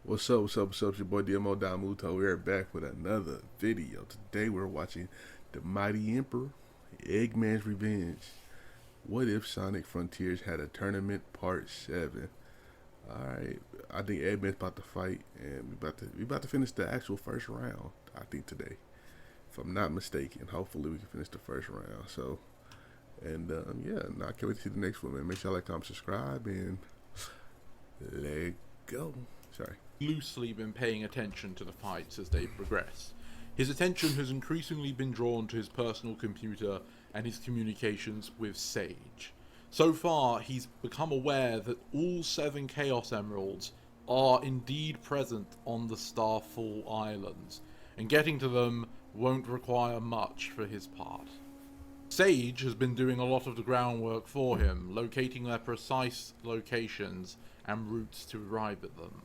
What's up, what's up, what's up? It's your boy Domuto. We're back with another video. Today we're watching The Mighty Emperor, Eggman's Revenge. What if Sonic Frontiers had a tournament part 7? Alright, I think Eggman's about to fight and we about to finish the actual first round, I think today. If I'm not mistaken. Hopefully we can finish the first round. So yeah, now I can't wait to see the next one, man. Make sure you like, comment, subscribe, and let go. Sorry. Loosely been paying attention to the fights as they progress. His attention has increasingly been drawn to his personal computer and his communications with Sage. So far, he's become aware that all 7 Chaos Emeralds are indeed present on the Starfall Islands, and getting to them won't require much for his part. Sage has been doing a lot of the groundwork for him, locating their precise locations and routes to arrive at them.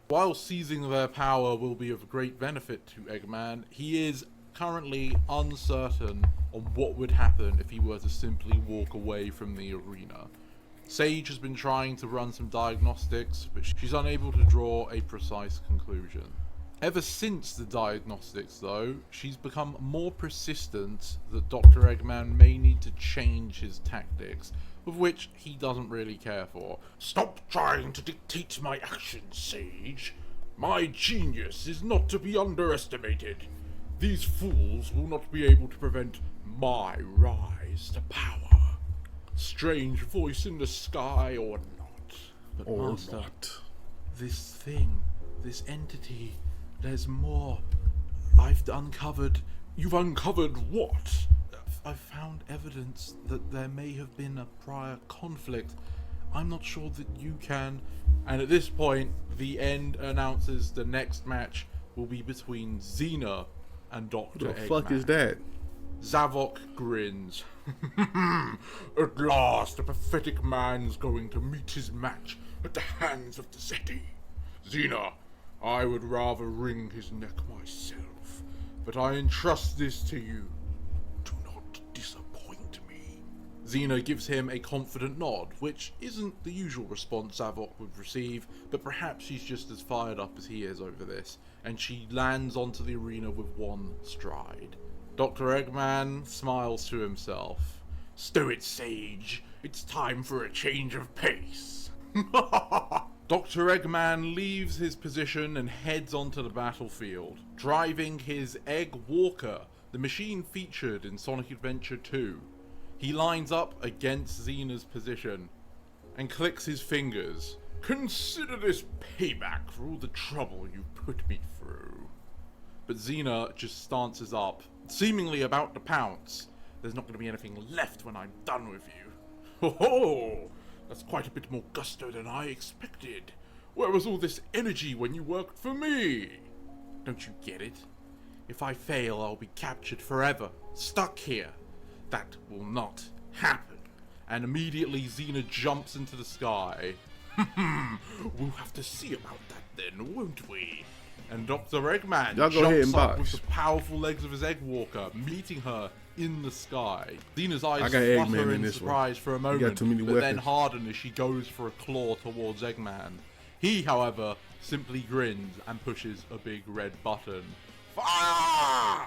While seizing their power will be of great benefit to Eggman, he is currently uncertain on what would happen if he were to simply walk away from the arena. Sage has been trying to run some diagnostics, but she's unable to draw a precise conclusion. Ever since the diagnostics though, she's become more persistent that Dr. Eggman may need to change his tactics, of which he doesn't really care for. Stop trying to dictate my actions, Sage. My genius is not to be underestimated. These fools will not be able to prevent my rise to power. Strange voice in the sky or not. But Or Master, not. this thing, this entity, there's more. I've uncovered... You've uncovered what? I've found evidence that there may have been a prior conflict. I'm not sure that you can. And at this point, the end announces the next match will be between Xena and Dr. What the Eggman. fuck is that? Zavok grins. At last, the pathetic man's going to meet his match at the hands of the Zeti. Xena, I would rather wring his neck myself, but I entrust this to you. Do not disappoint me. Xena gives him a confident nod, which isn't the usual response Zavok would receive, but perhaps she's just as fired up as he is over this, and she lands onto the arena with one stride. Dr. Eggman smiles to himself. Stow it, Sage. It's time for a change of pace. Dr. Eggman leaves his position and heads onto the battlefield, driving his Egg Walker, the machine featured in Sonic Adventure 2. He lines up against Xena's position and clicks his fingers. Consider this payback for all the trouble you put me through. But Xena just stances up, seemingly about to pounce. There's not going to be anything left when I'm done with you. Ho ho! That's quite a bit more gusto than I expected. Where was all this energy when you worked for me? Don't you get it? If I fail, I'll be captured forever, stuck here. That will not happen. And immediately Xena jumps into the sky. We'll have to see about that then, won't we? And Dr. Eggman Y'all go ahead jumps and up box. with the powerful legs of his Egg Walker, meeting her in the sky. Xena's eyes I got Eggman flutter in in this surprise for a got moment, too many but then weapons. harden as she goes for a claw towards Eggman. He, however, simply grins and pushes a big red button. Fire!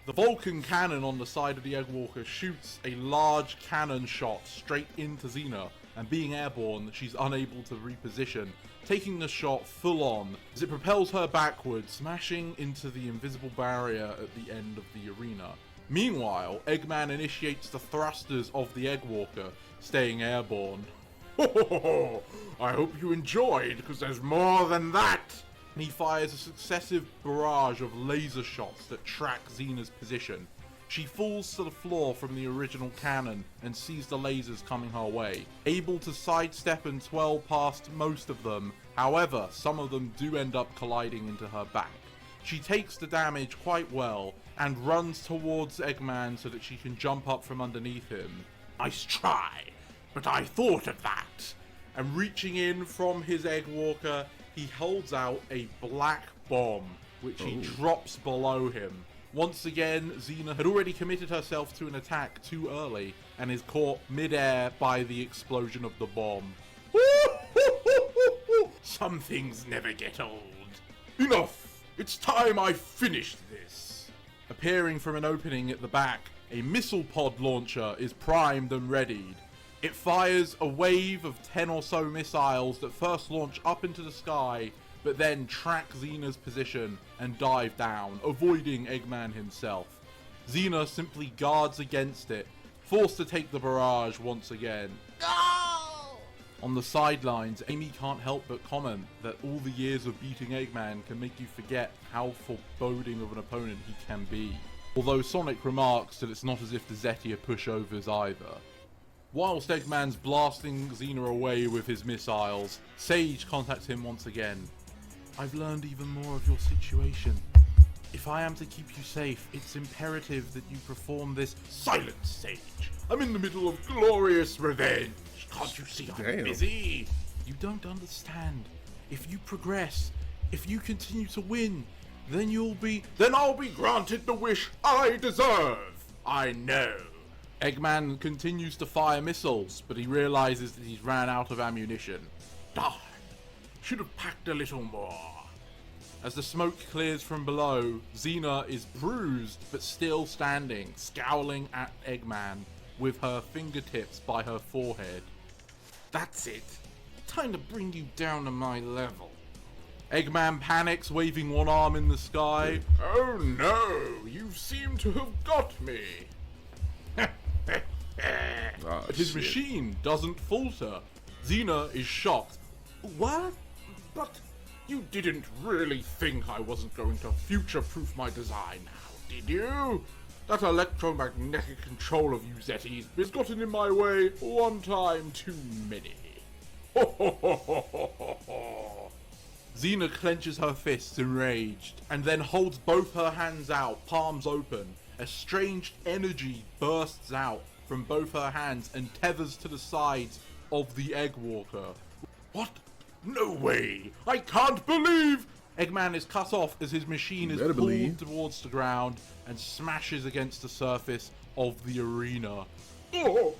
The Vulcan cannon on the side of the Egg Walker shoots a large cannon shot straight into Xena, and being airborne, she's unable to reposition, taking the shot full on as it propels her backwards, smashing into the invisible barrier at the end of the arena. Meanwhile, Eggman initiates the thrusters of the Egg Walker, staying airborne. Ho ho ho ho! I hope you enjoyed, because there's more than that! And he fires a successive barrage of laser shots that track Xena's position. She falls to the floor from the original cannon and sees the lasers coming her way, able to sidestep and twirl past most of them. However, some of them do end up colliding into her back. She takes the damage quite well and runs towards Eggman so that she can jump up from underneath him. Nice try, but I thought of that. And reaching in from his Egg Walker, he holds out a black bomb, which he drops below him. Once again, Xena had already committed herself to an attack too early and is caught mid-air by the explosion of the bomb. Some things never get old. Enough! It's time I finished this. Appearing from an opening at the back, a missile pod launcher is primed and readied. It fires a wave of 10 or so missiles that first launch up into the sky, but then track Xena's position and dive down, avoiding Eggman himself. Xena simply guards against it, forced to take the barrage once again. No! On the sidelines, Amy can't help but comment that all the years of beating Eggman can make you forget how foreboding of an opponent he can be. Although Sonic remarks that it's not as if the Zeti are pushovers either. Whilst Eggman's blasting Xena away with his missiles, Sage contacts him once again. I've learned even more of your situation. If I am to keep you safe, it's imperative that you perform this. Silence, Sage. I'm in the middle of glorious revenge. Can't you see I'm Damn. busy? You don't understand. If you progress, if you continue to win, then Then I'll be granted the wish I deserve. I know. Eggman continues to fire missiles, but he realizes that he's ran out of ammunition. Darn. Should have packed a little more. As the smoke clears from below, Xena is bruised but still standing, scowling at Eggman with her fingertips by her forehead. That's it. Time to bring you down to my level. Eggman panics, waving one arm in the sky. Oh no, you seem to have got me. Oh, But his shit. machine doesn't falter. Xena is shocked. What? But you didn't really think I wasn't going to future-proof my design now, did you? That electromagnetic control of you Zetis has gotten in my way one time too many. Xena clenches her fists enraged, and then holds both her hands out, palms open. A strange energy bursts out from both her hands and tethers to the sides of the Egg Walker. What? No way! I can't believe! Eggman is cut off as his machine is better pulled believe. towards the ground and smashes against the surface of the arena. Oh!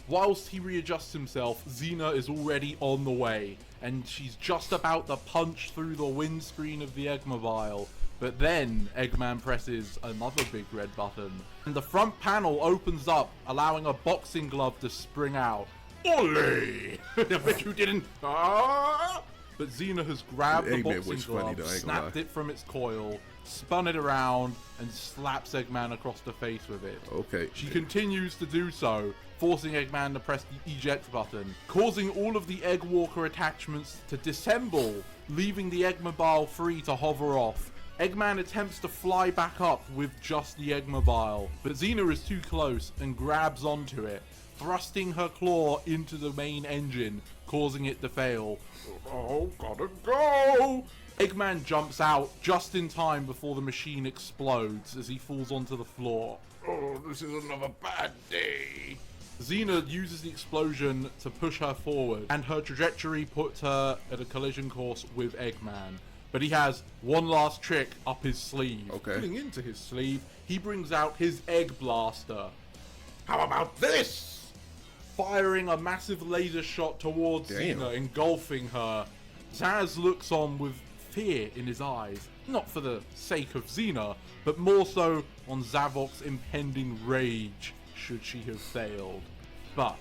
Whilst he readjusts himself, Xena is already on the way, and she's just about to punch through the windscreen of the Eggmobile. But then Eggman presses another big red button, and the front panel opens up, allowing a boxing glove to spring out. Ole! I bet you didn't. Ah! But Xena has grabbed the Eggman boxing was funny glove, though, I ain't gonna snapped lie. it from its coil, spun it around, and slaps Eggman across the face with it. Okay. She continues to do so, forcing Eggman to press the eject button, causing all of the Egg Walker attachments to disassemble, leaving the Eggmobile free to hover off. Eggman attempts to fly back up with just the Eggmobile, but Xena is too close and grabs onto it, thrusting her claw into the main engine, causing it to fail. Oh, gotta go! Eggman jumps out just in time before the machine explodes as he falls onto the floor. Oh, this is another bad day. Xena uses the explosion to push her forward, and her trajectory puts her at a collision course with Eggman. But he has one last trick up his sleeve. Okay. Pulling into his sleeve, he brings out his Egg Blaster, How about this? firing a massive laser shot towards Damn. Xena, engulfing her. Zaz looks on with fear in his eyes, not for the sake of Xena, but more so on Zavok's impending rage should she have failed. But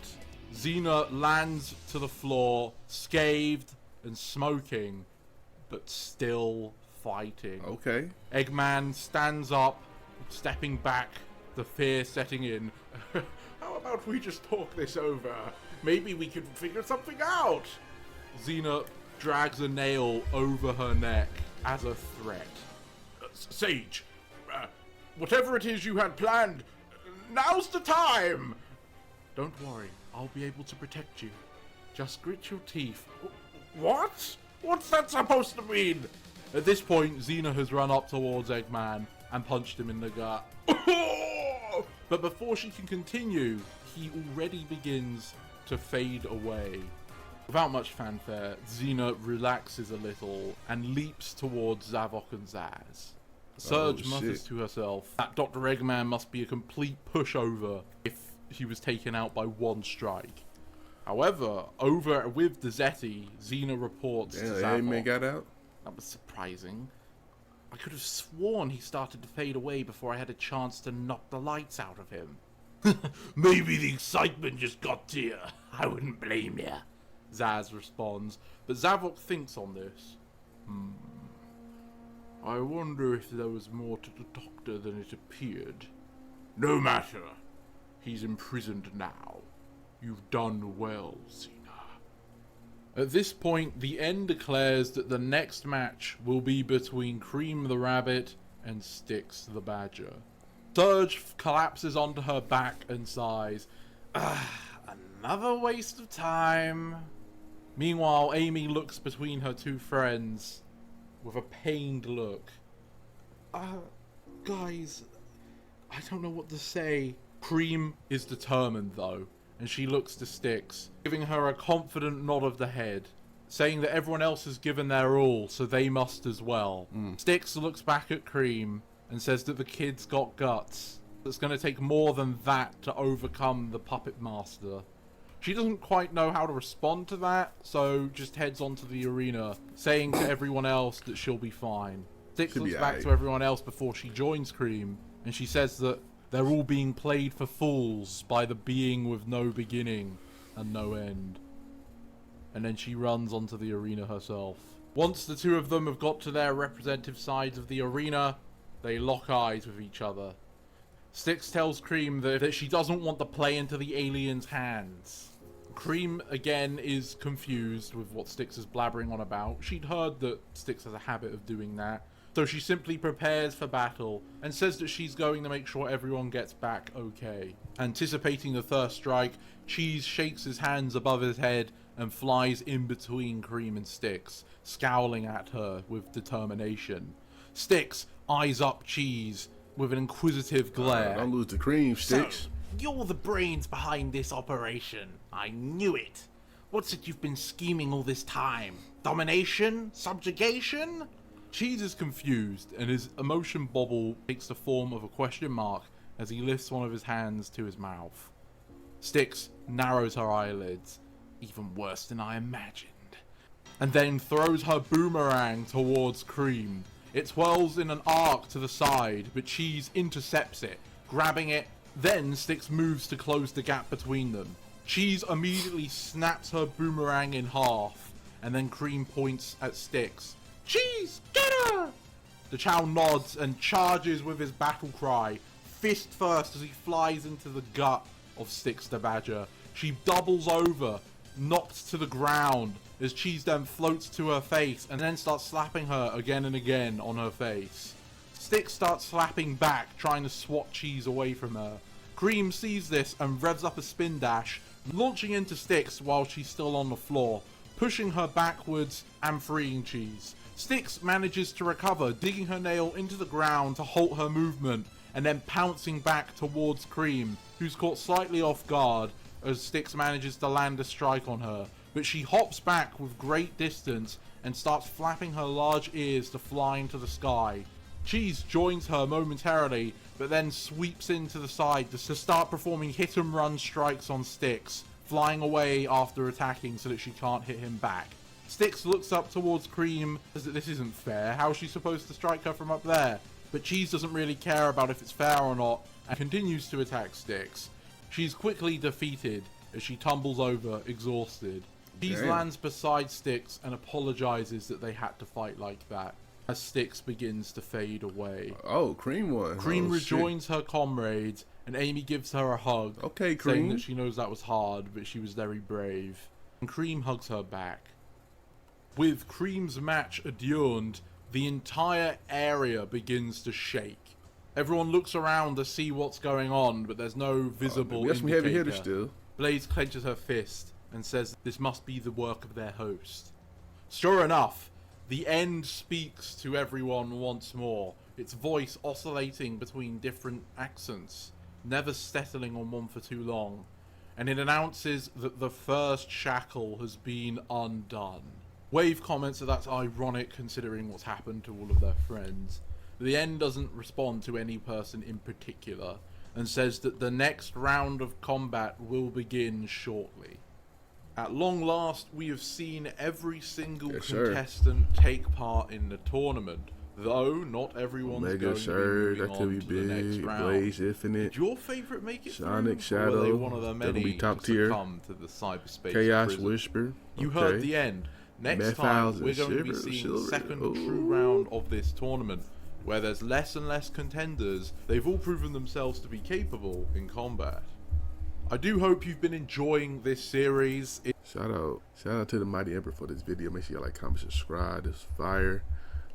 Xena lands to the floor, scathed and smoking, but still fighting. Okay. Eggman stands up, stepping back, the fear setting in. How about we just talk this over? Maybe we can figure something out. Xena drags a nail over her neck as a threat. Sage, whatever it is you had planned, now's the time. Don't worry, I'll be able to protect you. Just grit your teeth. What? What's that supposed to mean? At this point, Xena has run up towards Eggman and punched him in the gut. But before she can continue, he already begins to fade away. Without much fanfare, Xena relaxes a little and leaps towards Zavok and Zaz. Surge mutters shit. to herself that Dr. Eggman must be a complete pushover if he was taken out by one strike. However, over with the Zeti, Xena reports to Damn, Eggman Zavok. got out? That was surprising. I could have sworn he started to fade away before I had a chance to knock the lights out of him. Maybe the excitement just got to you. I wouldn't blame you. Zaz responds, but Zavok thinks on this. I wonder if there was more to the doctor than it appeared. No matter. He's imprisoned now. You've done well, Xena. At this point, the end declares that the next match will be between Cream the Rabbit and Styx the Badger. Surge collapses onto her back and sighs, another waste of time. Meanwhile, Amy looks between her two friends with a pained look. Guys, I don't know what to say. Cream is determined though, and she looks to Styx, giving her a confident nod of the head, saying that everyone else has given their all, so they must as well. Styx looks back at Cream and says that the kid's got guts. It's going to take more than that to overcome the puppet master. She doesn't quite know how to respond to that, so just heads onto the arena, saying to everyone else that she'll be fine. Styx looks back to everyone else before she joins Cream, and she says that they're all being played for fools by the being with no beginning and no end. And then she runs onto the arena herself. Once the two of them have got to their representative sides of the arena, they lock eyes with each other. Styx tells Cream that she doesn't want to play into the alien's hands. Cream, again, is confused with what Styx is blabbering on about. She'd heard that Styx has a habit of doing that. So she simply prepares for battle and says that she's going to make sure everyone gets back okay. Anticipating the first strike, Cheese shakes his hands above his head and flies in between Cream and Styx, scowling at her with determination. Styx eyes up Cheese with an inquisitive glare. Don't lose the Cream, Styx. So, you're the brains behind this operation. I knew it. What's it you've been scheming all this time? Domination? Subjugation? Cheese is confused, and his emotion bobble takes the form of a question mark as he lifts one of his hands to his mouth. Styx narrows her eyelids, even worse than I imagined, and then throws her boomerang towards Cream. It twirls in an arc to the side, but Cheese intercepts it, grabbing it. Then Styx moves to close the gap between them. Cheese immediately snaps her boomerang in half, and then Cream points at Styx. Cheese, get her! The Chow nods and charges with his battle cry, fist first, as he flies into the gut of Styx the Badger. She doubles over, knocked to the ground, as Cheese then floats to her face and then starts slapping her again and again on her face. Styx starts slapping back, trying to swat Cheese away from her. Cream sees this and revs up a spin dash, launching into Styx while she's still on the floor, pushing her backwards and freeing Cheese. Styx manages to recover, digging her nail into the ground to halt her movement, and then pouncing back towards Cream, who's caught slightly off guard as Styx manages to land a strike on her. But she hops back with great distance and starts flapping her large ears to fly into the sky. Cheese joins her momentarily, but then sweeps into the side to start performing hit and run strikes on Styx, flying away after attacking so that she can't hit him back. Styx looks up towards Cream, says that this isn't fair, how is she supposed to strike her from up there? But Cheese doesn't really care about if it's fair or not, and continues to attack Styx. She's quickly defeated as she tumbles over, exhausted. Cheese lands beside Styx and apologizes that they had to fight like that, as Styx begins to fade away. Oh, Cream won. Cream rejoins her comrades, and Amy gives her a hug, Okay, saying Cream. that she knows that was hard, but she was very brave. And Cream hugs her back. With Cream's match adjourned, the entire area begins to shake. Everyone looks around to see what's going on, but there's no visible Yes, we have a hitter indicator. still. Blaze clenches her fist and says this must be the work of their host. Sure enough, the end speaks to everyone once more, its voice oscillating between different accents, never settling on one for too long, and it announces that the first shackle has been undone. Wave comments that that's ironic considering what's happened to all of their friends. The end doesn't respond to any person in particular, and says that the next round of combat will begin shortly. At long last, we have seen every single Yes, sir. contestant take part in the tournament, though not everyone's Omega going Surge, to be that moving could be on to the next big. round. Blaze Infinite. Did your favourite make it Sonic through, or were they Shadow, one of the they're gonna many be top to tier. succumb to the cyberspace Chaos prison? Whisper. You okay. heard the end. Next Meth time, Files we're and going to be Silver- seeing the Silver. second Ooh. true round of this tournament, where there's less and less contenders. They've all proven themselves to be capable in combat. I do hope you've been enjoying this series. Shout out to the Mighty Emperor for this video. Make sure you like, comment, subscribe. This fire.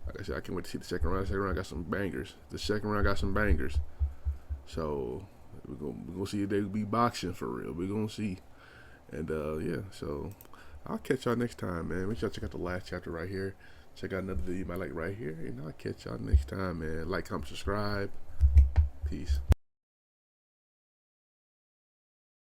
Like I said, I can't wait to see the second round. The second round got some bangers. The second round got some bangers. So we're gonna see if they be boxing for real. We're gonna see. And yeah, so I'll catch y'all next time, man. Make sure y'all check out the last chapter right here. Check out another video you might like right here. And I'll catch y'all next time, man. Like, comment, subscribe. Peace.